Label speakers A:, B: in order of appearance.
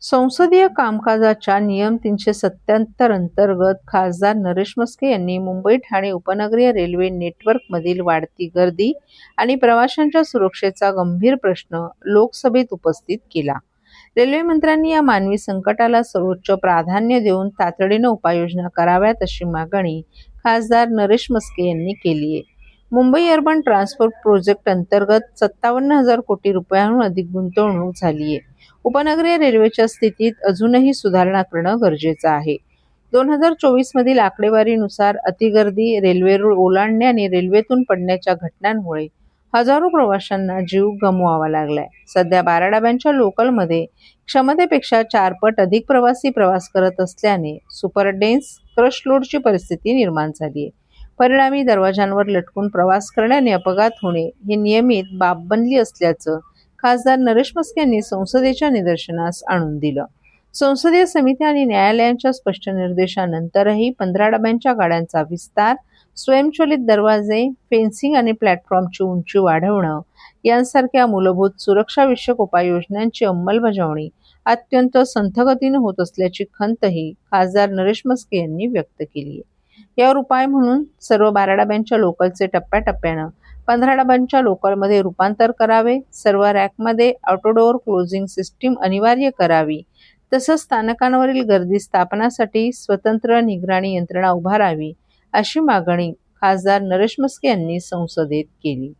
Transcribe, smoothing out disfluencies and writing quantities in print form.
A: संसदीय कामकाजाच्या नियम 377 अंतर्गत खासदार नरेश म्हस्के यांनी मुंबई-ठाणे उपनगरीय रेल्वे नेटवर्कमधील वाढती गर्दी आणि प्रवाशांच्या सुरक्षेचा गंभीर प्रश्न लोकसभेत उपस्थित केला. रेल्वे मंत्र्यांनी या मानवी संकटाला सर्वोच्च प्राधान्य देऊन तातडीनं उपाययोजना कराव्यात अशी मागणी खासदार नरेश म्हस्के यांनी केली आहे. मुंबई अर्बन ट्रान्सपोर्ट प्रोजेक्ट अंतर्गत 57,000 कोटी रुपयांहून अधिक गुंतवणूक झाली आहे. उपनगरीय रेल्वेच्या स्थितीत अजूनही सुधारणा करणं गरजेचं आहे. 2024 मधील आकडेवारीनुसार अतिगर्दी, रेल्वे रूळ ओलांडणे आणि रेल्वेतून पडण्याच्या घटनांमुळे हजारो प्रवाशांना जीव गमवावा लागलाय. सध्या 12 डब्यांच्या लोकलमध्ये क्षमतेपेक्षा 4 पट अधिक प्रवासी प्रवास करत असल्याने सुपर डेन्स क्रश लोडची परिस्थिती निर्माण झाली आहे. परिणामी दरवाजांवर लटकून प्रवास करण्याने अपघात होणे ही नियमित बाब बनली असल्याचं खासदार नरेश म्हस्के यांनी संसदेच्या निदर्शनास आणून दिलं. संसदीय समिती आणि न्यायालयांच्या स्पष्ट निर्देशानंतरही 15 डब्यांच्या गाड्यांचा विस्तार, स्वयंचलित दरवाजे, फेन्सिंग आणि प्लॅटफॉर्मची उंची वाढवणं यांसारख्या मूलभूत सुरक्षाविषयक उपाययोजनांची अंमलबजावणी अत्यंत संथगतीनं होत असल्याची खंतही खासदार नरेश म्हस्के यांनी व्यक्त केली आहे. यावर उपाय म्हणून सर्व 12 डब्यांच्या लोकलचे टप्प्याटप्प्यानं 15 डब्यांच्या लोकलमध्ये रूपांतर करावे, सर्व रॅकमध्ये ऑटोडोअर क्लोजिंग सिस्टीम अनिवार्य करावी, तसंच स्थानकांवरील गर्दी स्थापनासाठी स्वतंत्र निगराणी यंत्रणा उभारावी, अशी मागणी खासदार नरेश म्हस्के यांनी संसदेत केली.